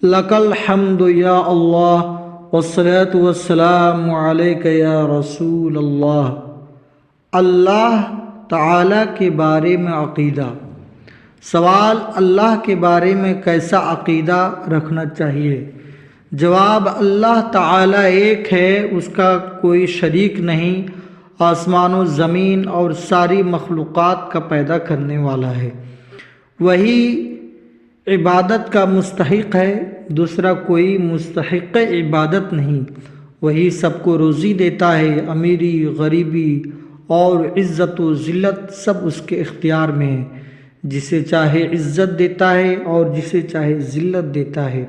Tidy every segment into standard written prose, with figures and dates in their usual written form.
لکل حمد یا اللہ والصلاة والسلام علیک یا رسول اللہ۔ اللہ تعالیٰ کے بارے میں عقیدہ۔ سوال: اللہ کے بارے میں کیسا عقیدہ رکھنا چاہیے؟ جواب: اللہ تعالیٰ ایک ہے، اس کا کوئی شریک نہیں، آسمان و زمین اور ساری مخلوقات کا پیدا کرنے والا ہے، وہی عبادت کا مستحق ہے، دوسرا کوئی مستحق عبادت نہیں، وہی سب کو روزی دیتا ہے، امیری غریبی اور عزت و ذلت سب اس کے اختیار میں ہے، جسے چاہے عزت دیتا ہے اور جسے چاہے ذلت دیتا ہے،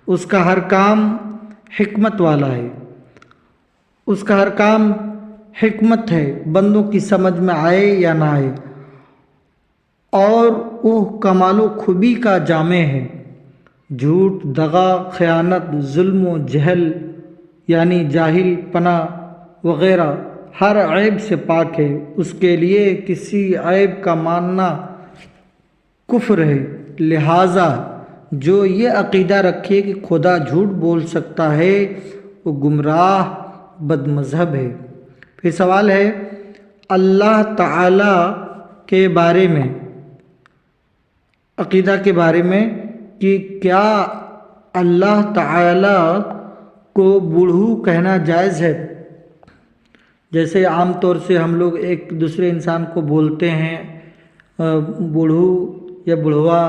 اس کا ہر کام حکمت والا ہے، اس کا ہر کام حکمت ہے، بندوں کی سمجھ میں آئے یا نہ آئے، اور وہ کمال و خوبی کا جامع ہے، جھوٹ، دغا، خیانت، ظلم و جہل یعنی جاہل پنا وغیرہ ہر عیب سے پاک ہے، اس کے لیے کسی عیب کا ماننا کفر ہے، لہٰذا جو یہ عقیدہ رکھے کہ خدا جھوٹ بول سکتا ہے وہ گمراہ بد مذہب ہے۔ پھر سوال ہے اللہ تعالیٰ کے بارے میں عقیدہ کے بارے میں کہ کیا اللہ تعالیٰ کو بوڑھو کہنا جائز ہے؟ جیسے عام طور سے ہم لوگ ایک دوسرے انسان کو بولتے ہیں بوڑھو یا بڑھوا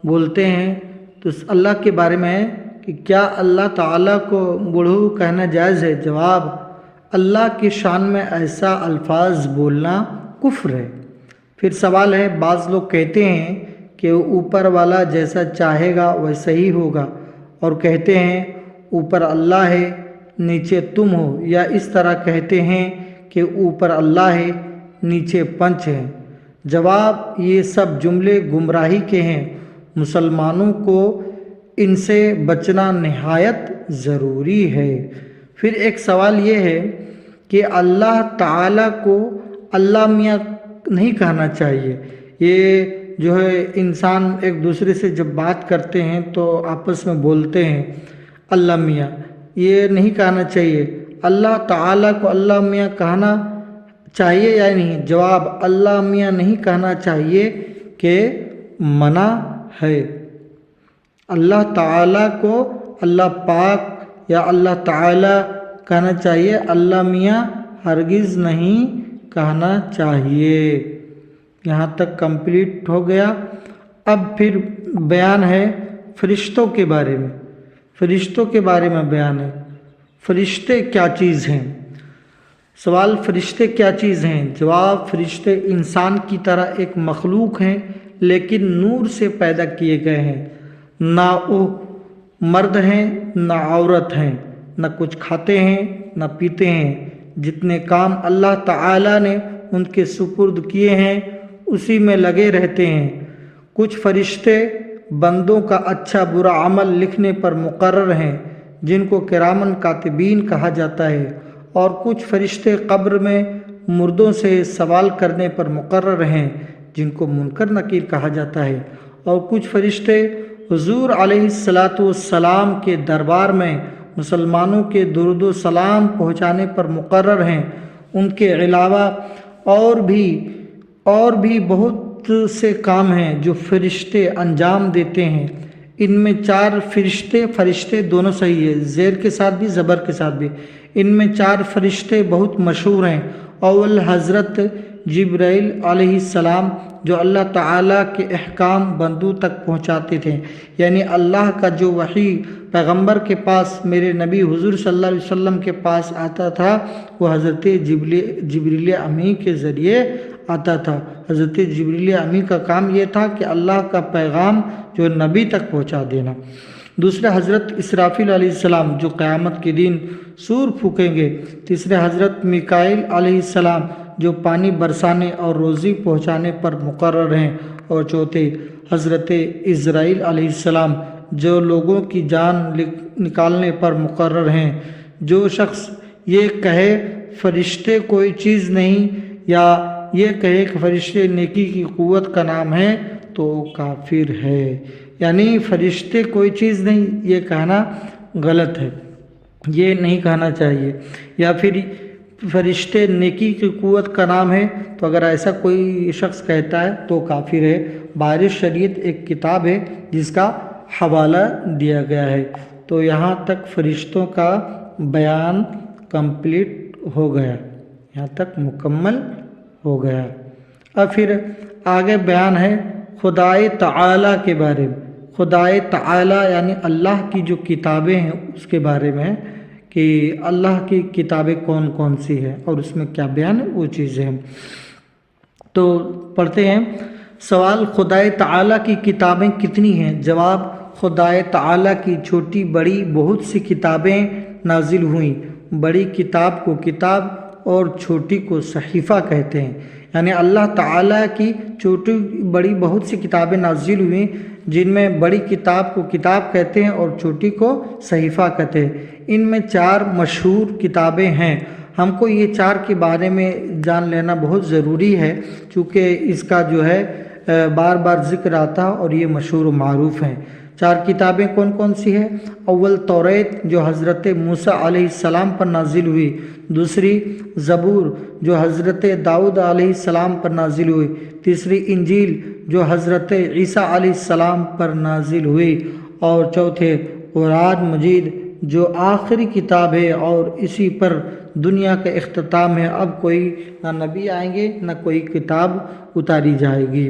بولتے ہیں، تو اللہ کے بارے میں ہے کہ کیا اللہ تعالیٰ کو بوڑھو کہنا جائز ہے؟ جواب: اللہ کی شان میں ایسا الفاظ بولنا کفر ہے۔ پھر سوال ہے بعض لوگ کہتے ہیں کہ اوپر والا جیسا چاہے گا ویسا ہی ہوگا، اور کہتے ہیں اوپر اللہ ہے نیچے تم ہو، یا اس طرح کہتے ہیں کہ اوپر اللہ ہے نیچے پنچ ہے۔ جواب: یہ سب جملے گمراہی کے ہیں، مسلمانوں کو ان سے بچنا نہایت ضروری ہے۔ پھر ایک سوال یہ ہے کہ اللہ تعالیٰ کو اللہ میاں نہیں کہنا چاہیے۔ یہ جو ہے انسان ایک دوسرے سے جب بات کرتے ہیں تو آپس میں بولتے ہیں اللہ میاں، یہ نہیں کہنا چاہیے۔ اللہ تعالیٰ کو اللہ میاں کہنا چاہیے یا نہیں؟ جواب: اللہ میاں نہیں کہنا چاہیے کہ منع ہے۔ اللہ تعالیٰ کو اللہ پاک یا اللہ تعالیٰ کہنا چاہیے، اللہ میاں ہرگز نہیں کہنا چاہیے۔ یہاں تک کمپلیٹ ہو گیا۔ اب پھر بیان ہے فرشتوں کے بارے میں۔ فرشتوں کے بارے میں بیان ہے۔ فرشتے کیا چیز ہیں؟ سوال: فرشتے کیا چیز ہیں؟ جواب: فرشتے انسان کی طرح ایک مخلوق ہیں، لیکن نور سے پیدا کیے گئے ہیں، نہ وہ مرد ہیں نہ عورت ہیں، نہ کچھ کھاتے ہیں نہ پیتے ہیں، جتنے کام اللہ تعالیٰ نے ان کے سپرد کیے ہیں اسی میں لگے رہتے ہیں۔ کچھ فرشتے بندوں کا اچھا برا عمل لکھنے پر مقرر ہیں، جن کو کرامن کاتبین کہا جاتا ہے، اور کچھ فرشتے قبر میں مردوں سے سوال کرنے پر مقرر ہیں، جن کو منکر نکیر کہا جاتا ہے، اور کچھ فرشتے حضور علیہ السلام کے دربار میں مسلمانوں کے درود و سلام پہنچانے پر مقرر ہیں۔ ان کے علاوہ اور بھی بہت سے کام ہیں جو فرشتے انجام دیتے ہیں۔ ان میں 4 فرشتے دونوں صحیح ہے، زیر کے ساتھ بھی زبر کے ساتھ بھی۔ ان میں 4 فرشتے بہت مشہور ہیں۔ اول حضرت جبرائیل علیہ السلام، جو اللہ تعالیٰ کے احکام بندوں تک پہنچاتے تھے، یعنی اللہ کا جو وحی پیغمبر کے پاس، میرے نبی حضور صلی اللہ علیہ وسلم کے پاس آتا تھا، وہ حضرت جبریل امی کے ذریعے آتا تھا۔ حضرت جبریل امی کا کام یہ تھا کہ اللہ کا پیغام جو نبی تک پہنچا دینا۔ دوسرے حضرت اسرافیل علیہ السلام، جو قیامت کے دن سور پھونکیں گے۔ تیسرے حضرت میکائیل علیہ السلام، جو پانی برسانے اور روزی پہنچانے پر مقرر ہیں۔ اور چوتھے حضرت عزرائیل علیہ السلام، جو لوگوں کی جان نکالنے پر مقرر ہیں۔ جو شخص یہ کہے فرشتے کوئی چیز نہیں، یا یہ کہے کہ فرشتے نیکی کی قوت کا نام ہے، تو کافر ہے۔ یعنی فرشتے کوئی چیز نہیں، یہ کہنا غلط ہے، یہ نہیں کہنا چاہیے. یا پھر فرشتے نیکی کی قوت کا نام ہے، تو اگر ایسا کوئی شخص کہتا ہے تو کافر ہے. بارش شریعت ایک کتاب ہے جس کا حوالہ دیا گیا ہے. تو یہاں تک فرشتوں کا بیان کمپلیٹ ہو گیا، یہاں تک مکمل ہو گیا. اب پھر آگے بیان ہے خدائے تعالیٰ کے بارے میں. خدائے تعالیٰ یعنی اللہ کی جو کتابیں ہیں اس کے بارے میں، کہ اللہ کی کتابیں کون کون سی ہیں اور اس میں کیا بیان ہے، وہ چیزیں ہیں. تو پڑھتے ہیں. سوال، خدائے تعالیٰ کی کتابیں کتنی ہیں؟ جواب، خدائے تعالیٰ کی چھوٹی بڑی بہت سی کتابیں نازل ہوئیں. بڑی کتاب کو کتاب اور چھوٹی کو صحیفہ کہتے ہیں. یعنی اللہ تعالیٰ کی چھوٹی بڑی بہت سی کتابیں نازل ہوئیں، جن میں بڑی کتاب کو کتاب کہتے ہیں اور چھوٹی کو صحیفہ کہتے ہیں. ان میں 4 مشہور کتابیں ہیں. ہم کو یہ 4 کے بارے میں جان لینا بہت ضروری ہے، چونکہ اس کا جو ہے بار بار ذکر آتا اور یہ مشہور و معروف ہیں. 4 کتابیں کون کون سی ہیں؟ اول توریت جو حضرت موسیٰ علیہ السلام پر نازل ہوئی. دوسری زبور جو حضرت داؤد علیہ السلام پر نازل ہوئی. تیسری انجیل جو حضرت عیسیٰ علیہ السلام پر نازل ہوئی. اور چوتھے قرآن مجید جو آخری کتاب ہے اور اسی پر دنیا کا اختتام ہے. اب کوئی نہ نبی آئیں گے نہ کوئی کتاب اتاری جائے گی.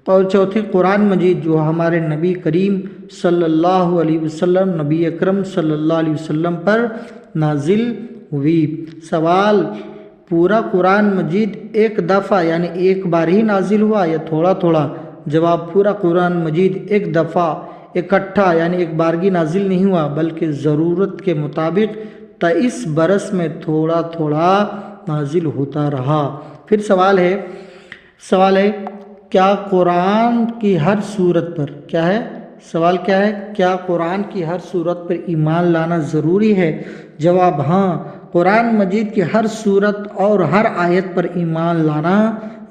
اور چوتھی قرآن مجید جو ہمارے نبی کریم صلی اللہ علیہ وسلم، نبی اکرم صلی اللہ علیہ وسلم پر نازل ہوئی. سوال، پورا قرآن مجید ایک دفعہ یعنی ایک بار ہی نازل ہوا یا تھوڑا تھوڑا؟ جواب، پورا قرآن مجید ایک دفعہ اکٹھا یعنی ایک بارگی نازل نہیں ہوا، بلکہ ضرورت کے مطابق 23 برس میں تھوڑا تھوڑا نازل ہوتا رہا. پھر سوال ہے کیا قرآن کی ہر صورت پر سوال کیا ہے؟ کیا قرآن کی ہر صورت پر ایمان لانا ضروری ہے؟ جواب، ہاں، قرآن مجید کی ہر صورت اور ہر آیت پر ایمان لانا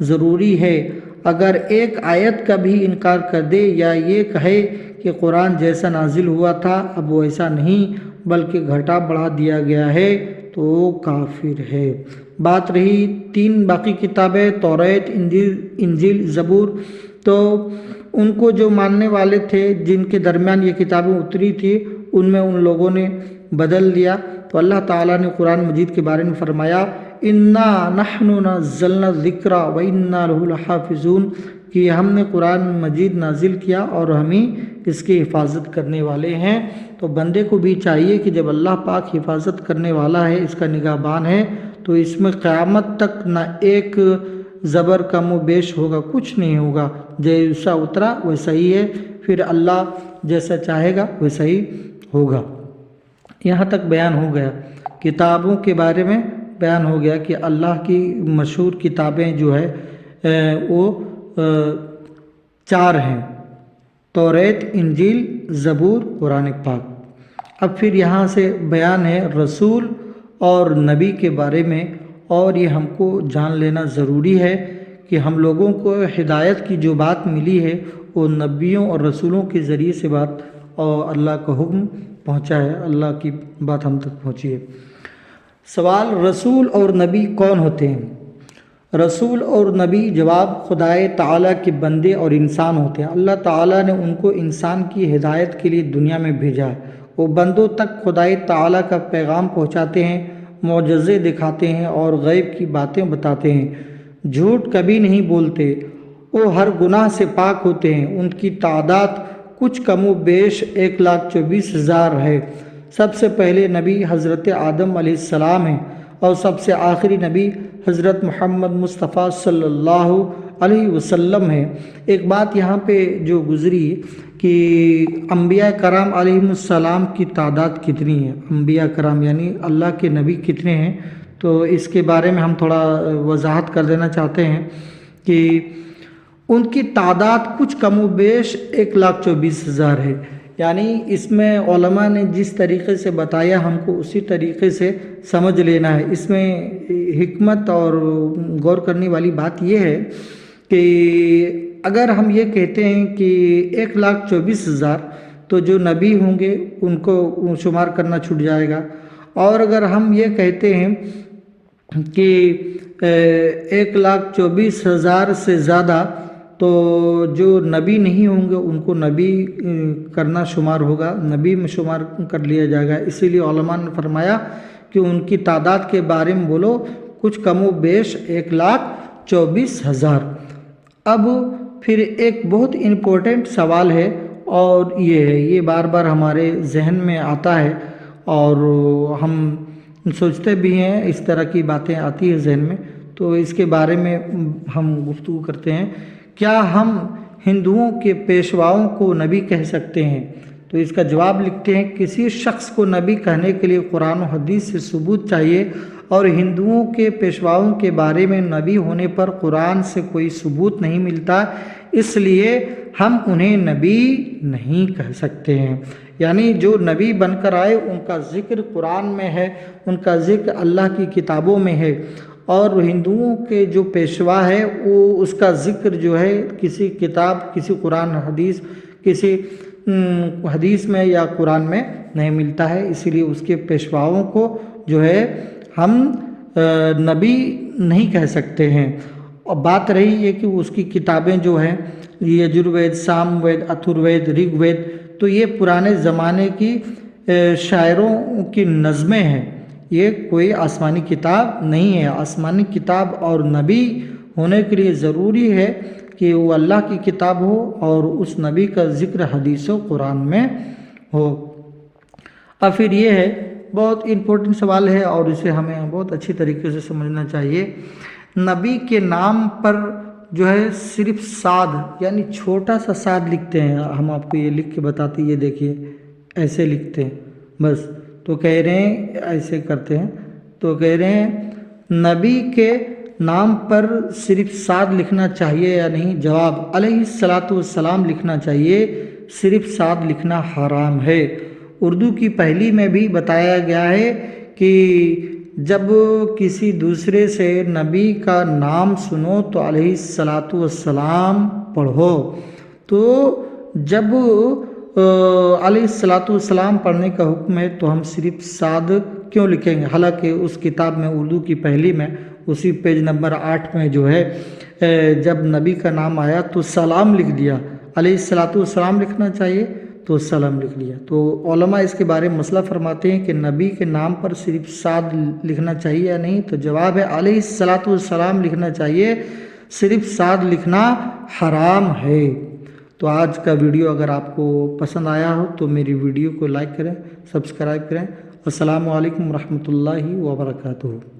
ضروری ہے. اگر ایک آیت کا بھی انکار کر دے یا یہ کہے کہ قرآن جیسا نازل ہوا تھا اب وہ ایسا نہیں بلکہ گھٹا بڑھا دیا گیا ہے تو وہ کافر ہے. بات رہی 3 باقی کتابیں توریت، انجیل، زبور، تو ان کو جو ماننے والے تھے جن کے درمیان یہ کتابیں اتری تھی ان میں ان لوگوں نے بدل دیا. تو اللہ تعالیٰ نے قرآن مجید کے بارے میں فرمایا انا نحن نزلنا الذکر و انا لہ لحافظون، کہ ہم نے قرآن مجید نازل کیا اور ہم ہی اس کی حفاظت کرنے والے ہیں. تو بندے کو بھی چاہیے کہ جب اللہ پاک حفاظت کرنے والا ہے، اس کا نگہبان ہے، تو اس میں قیامت تک نہ ایک زبر کم و بیش ہوگا، کچھ نہیں ہوگا. جیسا اترا ویسا ہی ہے، پھر اللہ جیسا چاہے گا ویسا ہی ہوگا. یہاں تک بیان ہو گیا. کتابوں کے بارے میں بیان ہو گیا کہ اللہ کی مشہور کتابیں جو ہے وہ 4 ہیں: توریت، انجیل، زبور، قرآن پاک. اب پھر یہاں سے بیان ہے رسول اور نبی کے بارے میں، اور یہ ہم کو جان لینا ضروری ہے کہ ہم لوگوں کو ہدایت کی جو بات ملی ہے وہ نبیوں اور رسولوں کے ذریعے سے بات اور اللہ کا حکم پہنچا ہے، اللہ کی بات ہم تک پہنچی ہے. سوال، رسول اور نبی کون ہوتے ہیں؟ رسول اور نبی، جواب، خدائے تعالیٰ کے بندے اور انسان ہوتے ہیں. اللہ تعالیٰ نے ان کو انسان کی ہدایت کے لیے دنیا میں بھیجا ہے. وہ بندوں تک خدائے تعالیٰ کا پیغام پہنچاتے ہیں، معجزے دکھاتے ہیں اور غیب کی باتیں بتاتے ہیں. جھوٹ کبھی نہیں بولتے. وہ ہر گناہ سے پاک ہوتے ہیں. ان کی تعداد کچھ کم و بیش 1,24,000 ہے. سب سے پہلے نبی حضرت آدم علیہ السلام ہیں اور سب سے آخری نبی حضرت محمد مصطفیٰ صلی اللہ علیہ وسلم ہے. ایک بات یہاں پہ جو گزری کہ انبیاء کرام علیہ السلام کی تعداد کتنی ہے، انبیاء کرام یعنی اللہ کے نبی کتنے ہیں، تو اس کے بارے میں ہم تھوڑا وضاحت کر دینا چاہتے ہیں کہ ان کی تعداد کچھ کم و بیش 1,24,000 ہے. یعنی اس میں علماء نے جس طریقے سے بتایا ہم کو اسی طریقے سے سمجھ لینا ہے. اس میں حکمت اور غور کرنے والی بات یہ ہے کہ اگر ہم یہ کہتے ہیں کہ 1,24,000 تو جو نبی ہوں گے ان کو شمار کرنا چھوٹ جائے گا، اور اگر ہم یہ کہتے ہیں کہ 1,24,000 سے زیادہ تو جو نبی نہیں ہوں گے ان کو نبی کرنا شمار ہوگا، نبی میں شمار کر لیا جائے گا۔ اسی لیے علماء نے فرمایا کہ ان کی تعداد کے بارے میں بولو کچھ کم و بیش 1,24,000۔ اب پھر ایک بہت امپورٹنٹ سوال ہے، اور یہ بار بار ہمارے ذہن میں آتا ہے اور ہم سوچتے بھی ہیں، اس طرح کی باتیں آتی ہیں ذہن میں، تو اس کے بارے میں ہم گفتگو کرتے ہیں۔ کیا ہم ہندوؤں کے پیشواؤں کو نبی کہہ سکتے ہیں؟ تو اس کا جواب لکھتے ہیں، کسی شخص کو نبی کہنے کے لیے قرآن و حدیث سے ثبوت چاہیے، اور ہندوؤں کے پیشواؤں کے بارے میں نبی ہونے پر قرآن سے کوئی ثبوت نہیں ملتا، اس لیے ہم انہیں نبی نہیں کہہ سکتے ہیں۔ یعنی جو نبی بن کر آئے ان کا ذکر قرآن میں ہے، ان کا ذکر اللہ کی کتابوں میں ہے، اور ہندوؤں کے جو پیشوا ہے وہ اس کا ذکر جو ہے کسی کتاب، کسی قرآن حدیث، کسی حدیث میں یا قرآن میں نہیں ملتا ہے، اسی لیے اس کے پیشواؤں کو جو ہے ہم نبی نہیں کہہ سکتے ہیں۔ اور بات رہی ہے کہ اس کی کتابیں جو ہیں یجروید، سام وید، اتھر وید، رگ وید، تو یہ پرانے زمانے کی شاعروں کی نظمیں ہیں، یہ کوئی آسمانی کتاب نہیں ہے۔ آسمانی کتاب اور نبی ہونے کے لیے ضروری ہے کہ وہ اللہ کی کتاب ہو اور اس نبی کا ذکر حدیث و قرآن میں ہو۔ اور پھر یہ ہے بہت امپورٹنٹ سوال ہے، اور اسے ہمیں بہت اچھی طریقے سے سمجھنا چاہیے۔ نبی کے نام پر جو ہے صرف صاد یعنی چھوٹا سا صاد لکھتے ہیں، ہم آپ کو یہ لکھ کے بتاتے ہیں، یہ دیکھیے ایسے لکھتے ہیں بس، تو کہہ رہے ہیں ایسے کرتے ہیں، تو کہہ رہے ہیں نبی کے نام پر صرف صاد لکھنا چاہیے یا نہیں؟ جواب، علیہ الصلاۃ والسلام لکھنا چاہیے، صرف صاد لکھنا حرام ہے۔ اردو کی پہلی میں بھی بتایا گیا ہے کہ جب کسی دوسرے سے نبی کا نام سنو تو علیہ الصلاۃ والسلام پڑھو، تو جب علیہ الصلاۃ والسلام پڑھنے کا حکم ہے تو ہم صرف صاد کیوں لکھیں گے؟ حالانکہ اس کتاب میں اردو کی پہلی میں اسی پیج نمبر 8 میں جو ہے جب نبی کا نام آیا تو سلام لکھ دیا، علیہ الصلاۃ والسلام لکھنا چاہیے تو سلام لکھ لیا۔ تو علماء اس کے بارے میں مسئلہ فرماتے ہیں کہ نبی کے نام پر صرف صاد لکھنا چاہیے یا نہیں؟ تو جواب ہے علیہ الصلاۃ والسلام لکھنا چاہیے، صرف صاد لکھنا حرام ہے۔ تو آج کا ویڈیو اگر آپ کو پسند آیا ہو تو میری ویڈیو کو لائک کریں، سبسکرائب کریں۔ السلام علیکم ورحمۃ اللہ وبرکاتہ۔